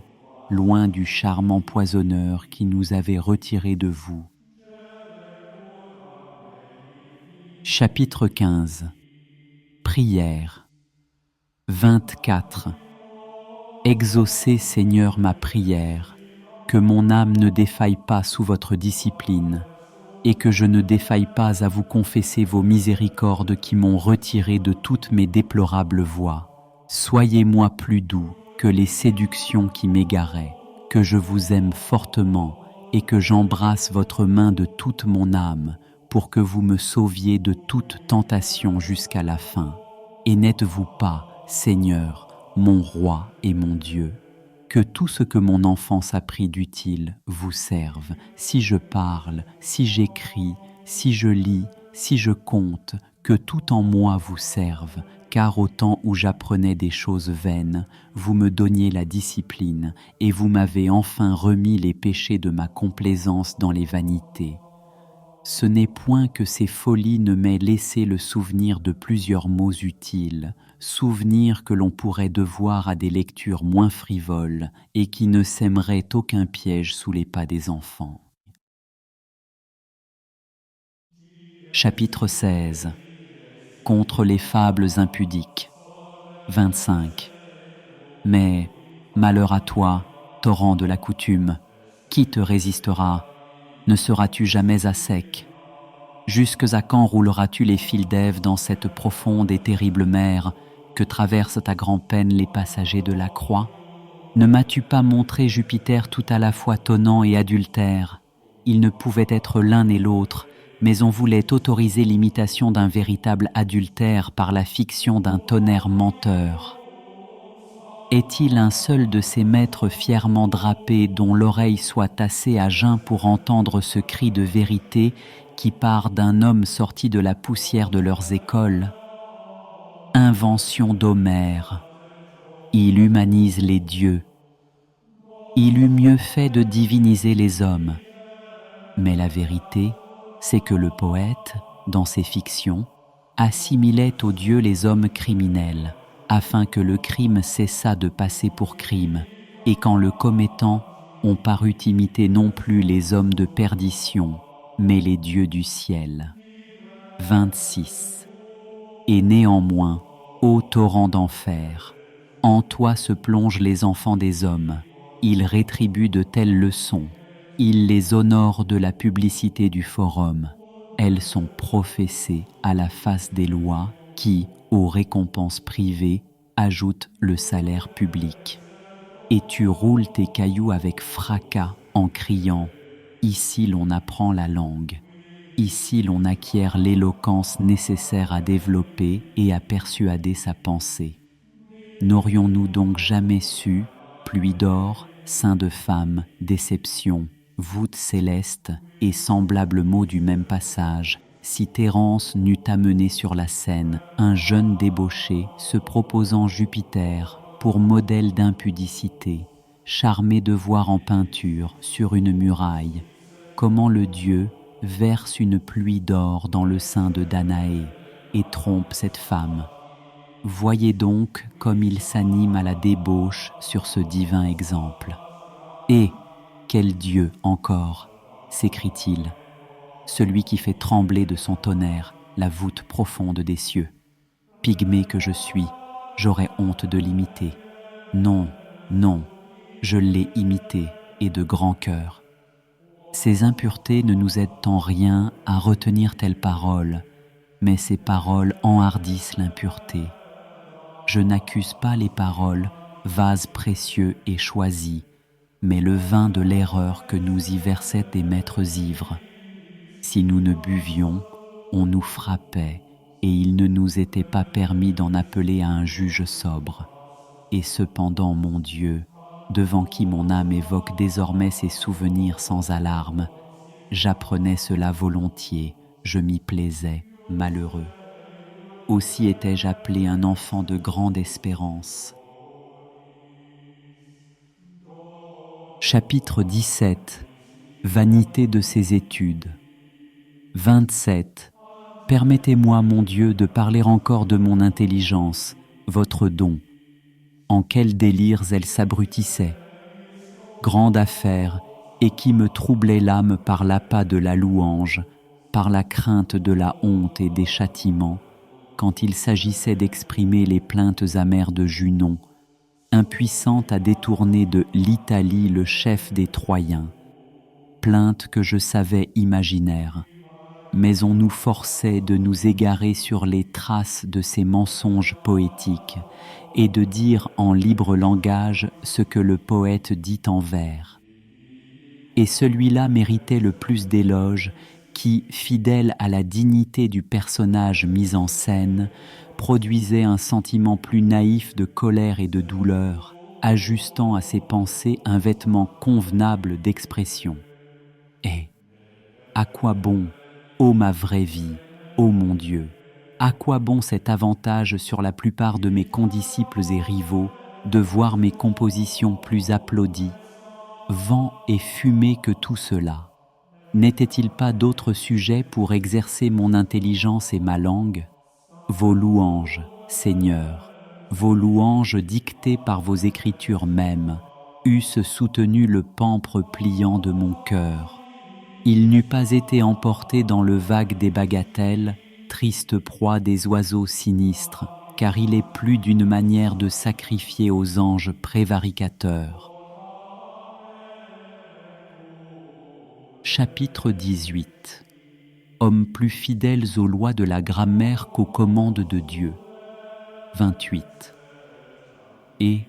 loin du charme empoisonneur qui nous avait retirés de vous. Chapitre 15. Prière. 24. Exaucez, Seigneur, ma prière, que mon âme ne défaille pas sous votre discipline, et que je ne défaille pas à vous confesser vos miséricordes qui m'ont retiré de toutes mes déplorables voies. Soyez-moi plus doux que les séductions qui m'égaraient, que je vous aime fortement et que j'embrasse votre main de toute mon âme pour que vous me sauviez de toute tentation jusqu'à la fin. Et n'êtes-vous pas, Seigneur, mon roi et mon Dieu, que tout ce que mon enfance a pris d'utile vous serve, si je parle, si j'écris, si je lis, si je compte, que tout en moi vous serve, car au temps où j'apprenais des choses vaines, vous me donniez la discipline, et vous m'avez enfin remis les péchés de ma complaisance dans les vanités. Ce n'est point que ces folies ne m'aient laissé le souvenir de plusieurs mots utiles, souvenirs que l'on pourrait devoir à des lectures moins frivoles et qui ne sèmeraient aucun piège sous les pas des enfants. Chapitre 16. Contre les fables impudiques. 25. Mais, malheur à toi, torrent de la coutume, qui te résistera? Ne seras-tu jamais à sec? Jusques à quand rouleras-tu les fils d'Ève dans cette profonde et terrible mer que traversent à grand-peine les passagers de la croix? Ne m'as-tu pas montré Jupiter tout à la fois tonnant et adultère? Il ne pouvait être l'un et l'autre, mais on voulait autoriser l'imitation d'un véritable adultère par la fiction d'un tonnerre menteur. Est-il un seul de ces maîtres fièrement drapés dont l'oreille soit tassée à jeun pour entendre ce cri de vérité qui part d'un homme sorti de la poussière de leurs écoles? Invention d'Homère. Il humanise les dieux. Il eût mieux fait de diviniser les hommes. Mais la vérité, c'est que le poète, dans ses fictions, assimilait aux dieux les hommes criminels, afin que le crime cessât de passer pour crime, et qu'en le commettant, on parut imiter non plus les hommes de perdition, mais les dieux du ciel. 26. Et néanmoins, ô torrent d'enfer, en toi se plongent les enfants des hommes, ils rétribuent de telles leçons, ils les honorent de la publicité du forum, elles sont professées à la face des lois qui, aux récompenses privées, ajoutent le salaire public. Et tu roules tes cailloux avec fracas en criant « Ici l'on apprend la langue ». Ici l'on acquiert l'éloquence nécessaire à développer et à persuader sa pensée. N'aurions-nous donc jamais su, pluie d'or, sein de femme, déception, voûte céleste et semblables mots du même passage, si Thérence n'eût amené sur la scène un jeune débauché se proposant Jupiter pour modèle d'impudicité, charmé de voir en peinture sur une muraille comment le dieu verse une pluie d'or dans le sein de Danaé et trompe cette femme. Voyez donc comme il s'anime à la débauche sur ce divin exemple. Et quel Dieu encore, s'écrie-t-il, celui qui fait trembler de son tonnerre la voûte profonde des cieux. Pygmée que je suis, j'aurais honte de l'imiter. Non, non, je l'ai imité et de grand cœur. Ces impuretés ne nous aident en rien à retenir telles paroles, mais ces paroles enhardissent l'impureté. Je n'accuse pas les paroles, vase précieux et choisi, mais le vin de l'erreur que nous y versaient des maîtres ivres. Si nous ne buvions, on nous frappait, et il ne nous était pas permis d'en appeler à un juge sobre. Et cependant, mon Dieu, devant qui mon âme évoque désormais ses souvenirs sans alarme, j'apprenais cela volontiers, je m'y plaisais, malheureux. Aussi étais-je appelé un enfant de grande espérance. Chapitre 17. Vanité de ses études. 27. Permettez-moi, mon Dieu, de parler encore de mon intelligence, votre don. En quels délires elle s'abrutissait. Grande affaire, et qui me troublait l'âme par l'appât de la louange, par la crainte de la honte et des châtiments, quand il s'agissait d'exprimer les plaintes amères de Junon, impuissante à détourner de l'Italie le chef des Troyens, plainte que je savais imaginaire, mais on nous forçait de nous égarer sur les traces de ces mensonges poétiques et de dire en libre langage ce que le poète dit en vers. Et celui-là méritait le plus d'éloges qui, fidèle à la dignité du personnage mis en scène, produisait un sentiment plus naïf de colère et de douleur, ajustant à ses pensées un vêtement convenable d'expression. Et à quoi bon, ô ma vraie vie, ô mon Dieu, à quoi bon cet avantage sur la plupart de mes condisciples et rivaux de voir mes compositions plus applaudies? Vent et fumée que tout cela. N'était-il pas d'autre sujet pour exercer mon intelligence et ma langue? Vos louanges, Seigneur, vos louanges dictées par vos écritures mêmes, eussent soutenu le pampre pliant de mon cœur. Il n'eût pas été emporté dans le vague des bagatelles, triste proie des oiseaux sinistres, car il est plus d'une manière de sacrifier aux anges prévaricateurs. Chapitre 18. Hommes plus fidèles aux lois de la grammaire qu'aux commandes de Dieu. 28. Et,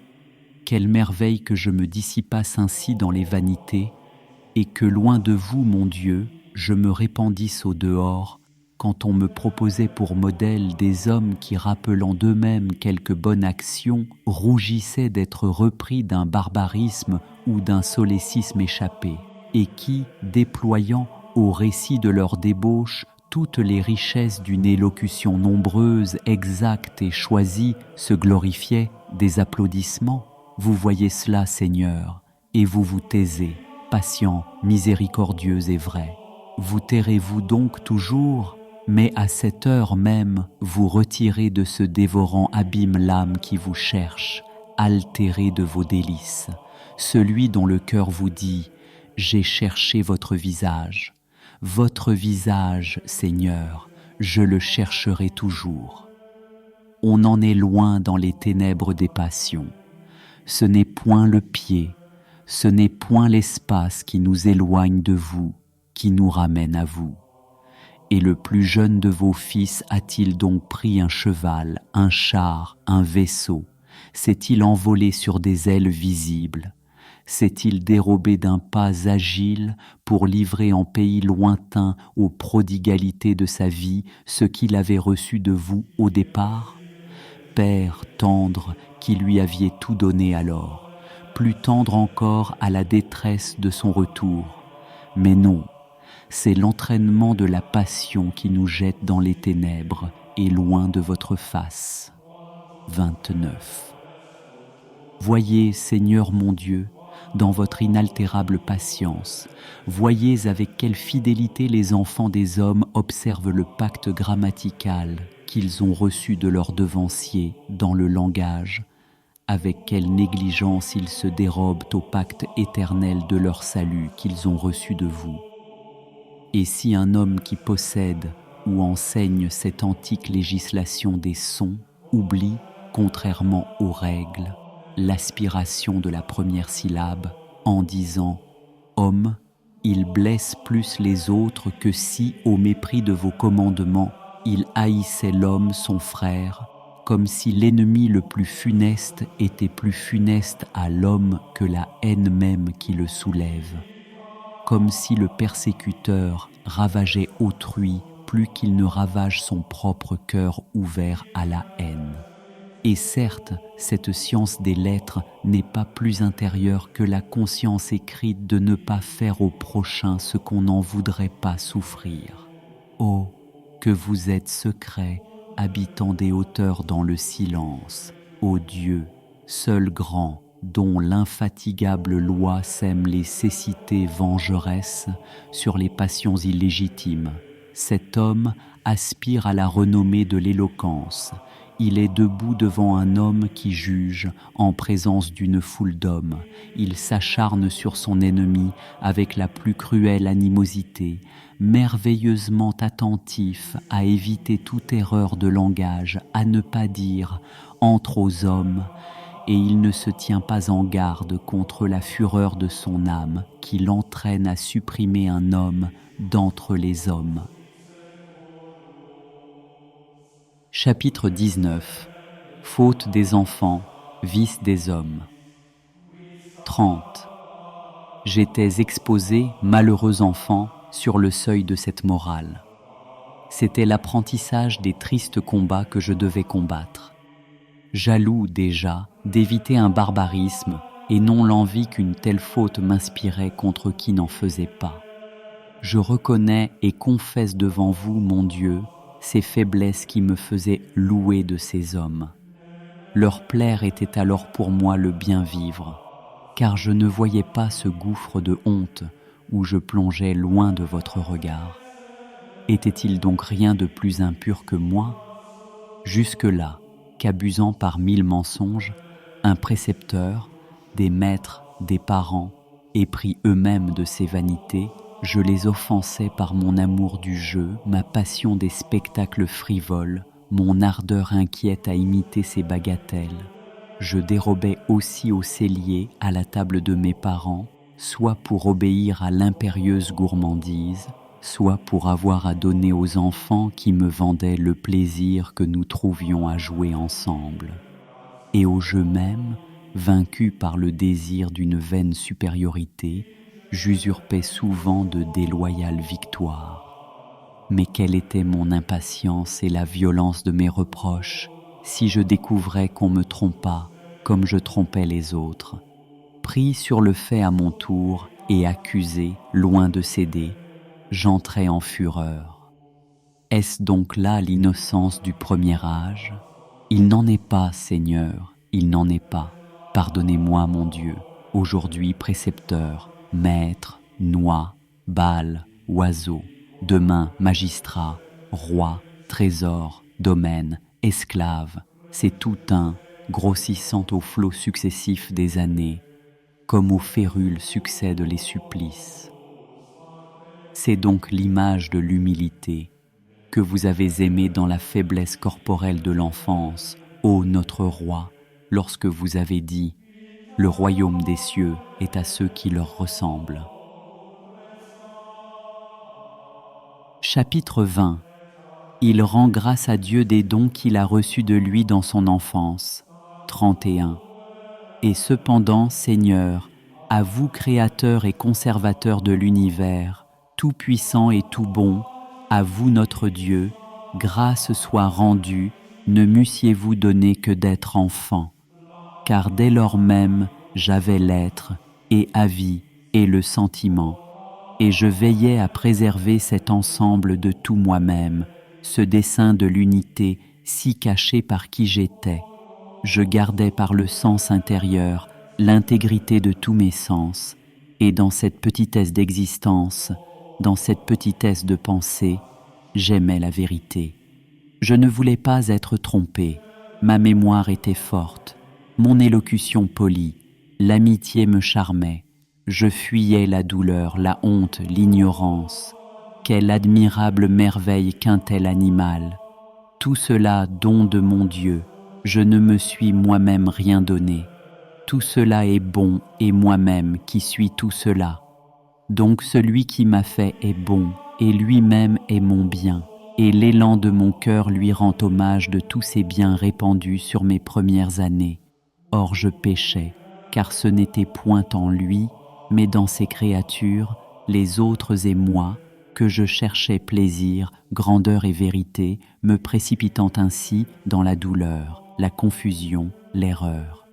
quelle merveille que je me dissipasse ainsi dans les vanités, et que loin de vous, mon Dieu, je me répandisse au dehors, quand on me proposait pour modèle des hommes qui, rappelant d'eux-mêmes quelque bonne action, rougissaient d'être repris d'un barbarisme ou d'un solécisme échappé, et qui, déployant au récit de leur débauche toutes les richesses d'une élocution nombreuse, exacte et choisie, se glorifiaient des applaudissements. Vous voyez cela, Seigneur, et vous vous taisez, patient, miséricordieux et vrai. Vous tairez-vous donc toujours, mais à cette heure même, vous retirez de ce dévorant abîme l'âme qui vous cherche, altérée de vos délices, celui dont le cœur vous dit « J'ai cherché votre visage ». Votre visage, Seigneur, je le chercherai toujours. On en est loin dans les ténèbres des passions. Ce n'est point le pied, ce n'est point l'espace qui nous éloigne de vous, qui nous ramène à vous. Et le plus jeune de vos fils a-t-il donc pris un cheval, un char, un vaisseau? S'est-il envolé sur des ailes visibles? S'est-il dérobé d'un pas agile pour livrer en pays lointain aux prodigalités de sa vie ce qu'il avait reçu de vous au départ? Père tendre qui lui aviez tout donné alors, plus tendre encore à la détresse de son retour. Mais non, c'est l'entraînement de la passion qui nous jette dans les ténèbres et loin de votre face. 29. Voyez, Seigneur mon Dieu, dans votre inaltérable patience, voyez avec quelle fidélité les enfants des hommes observent le pacte grammatical qu'ils ont reçu de leurs devanciers dans le langage, avec quelle négligence ils se dérobent au pacte éternel de leur salut qu'ils ont reçu de vous. Et si un homme qui possède ou enseigne cette antique législation des sons oublie, contrairement aux règles, l'aspiration de la première syllabe en disant « homme », il blesse plus les autres que si, au mépris de vos commandements, il haïssait l'homme son frère, comme si l'ennemi le plus funeste était plus funeste à l'homme que la haine même qui le soulève, comme si le persécuteur ravageait autrui plus qu'il ne ravage son propre cœur ouvert à la haine. Et certes, cette science des lettres n'est pas plus intérieure que la conscience écrite de ne pas faire au prochain ce qu'on n'en voudrait pas souffrir. Oh, que vous êtes secret, habitant des hauteurs dans le silence, ô Dieu, seul grand, dont l'infatigable loi sème les cécités vengeresses sur les passions illégitimes. Cet homme aspire à la renommée de l'éloquence. Il est debout devant un homme qui juge en présence d'une foule d'hommes. Il s'acharne sur son ennemi avec la plus cruelle animosité, merveilleusement attentif à éviter toute erreur de langage, à ne pas dire « entre aux hommes », et il ne se tient pas en garde contre la fureur de son âme qui l'entraîne à supprimer un homme d'entre les hommes. Chapitre 19. Faute des enfants, vice des hommes. 30. J'étais exposé, malheureux enfant, sur le seuil de cette morale. C'était l'apprentissage des tristes combats que je devais combattre. Jaloux déjà d'éviter un barbarisme et non l'envie qu'une telle faute m'inspirait contre qui n'en faisait pas. Je reconnais et confesse devant vous, mon Dieu, ces faiblesses qui me faisaient louer de ces hommes. Leur plaire était alors pour moi le bien vivre, car je ne voyais pas ce gouffre de honte où je plongeais loin de votre regard. Était-il donc rien de plus impur que moi? Jusque-là, qu'abusant par 1000 mensonges, un précepteur, des maîtres, des parents, épris eux-mêmes de ces vanités, je les offensais par mon amour du jeu, ma passion des spectacles frivoles, mon ardeur inquiète à imiter ces bagatelles. Je dérobais aussi au cellier, à la table de mes parents, soit pour obéir à l'impérieuse gourmandise, soit pour avoir à donner aux enfants qui me vendaient le plaisir que nous trouvions à jouer ensemble. Et au jeu même, vaincu par le désir d'une vaine supériorité, j'usurpais souvent de déloyales victoires. Mais quelle était mon impatience et la violence de mes reproches si je découvrais qu'on me trompât comme je trompais les autres. Pris sur le fait à mon tour et accusé, loin de céder, j'entrais en fureur. Est-ce donc là l'innocence du premier âge? Il n'en est pas, Seigneur, il n'en est pas. Pardonnez-moi, mon Dieu, aujourd'hui précepteur, maître, noix, balle, oiseau, demain magistrat, roi, trésor, domaine, esclave, c'est tout un, grossissant aux flots successifs des années, comme aux férules succèdent les supplices. C'est donc l'image de l'humilité que vous avez aimée dans la faiblesse corporelle de l'enfance, ô notre roi, lorsque vous avez dit « Le royaume des cieux est à ceux qui leur ressemblent ». Chapitre 20. Il rend grâce à Dieu des dons qu'il a reçus de lui dans son enfance. 31. Et cependant, Seigneur, à vous créateur et conservateur de l'univers, tout-puissant et tout bon, à vous notre Dieu, grâce soit rendue, ne m'eussiez-vous donné que d'être enfant. Car dès lors même, j'avais l'être, et avis, et le sentiment, et je veillais à préserver cet ensemble de tout moi-même, ce dessein de l'unité si caché par qui j'étais. Je gardais par le sens intérieur l'intégrité de tous mes sens, et dans cette petitesse d'existence, dans cette petitesse de pensée, j'aimais la vérité. Je ne voulais pas être trompé, ma mémoire était forte, mon élocution polie, l'amitié me charmait, je fuyais la douleur, la honte, l'ignorance. Quelle admirable merveille qu'un tel animal! Tout cela, don de mon Dieu, je ne me suis moi-même rien donné. Tout cela est bon et moi-même qui suis tout cela. Donc celui qui m'a fait est bon et lui-même est mon bien. Et l'élan de mon cœur lui rend hommage de tous ces biens répandus sur mes premières années. Or je péchais, car ce n'était point en lui, mais dans ses créatures, les autres et moi, que je cherchais plaisir, grandeur et vérité, me précipitant ainsi dans la douleur, la confusion, l'erreur.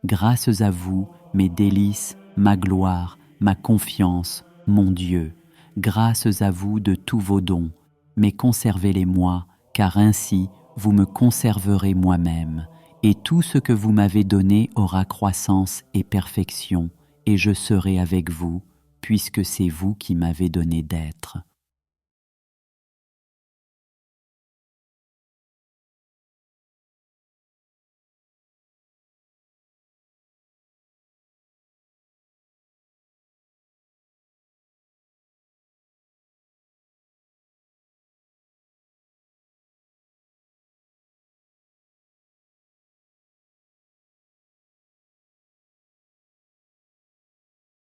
Grâces à vous, mes délices, ma gloire, ma confiance, mon Dieu, grâces à vous de tous vos dons, mais conservez-les-moi, car ainsi vous me conserverez moi-même, et tout ce que vous m'avez donné aura croissance et perfection, et je serai avec vous, puisque c'est vous qui m'avez donné d'être.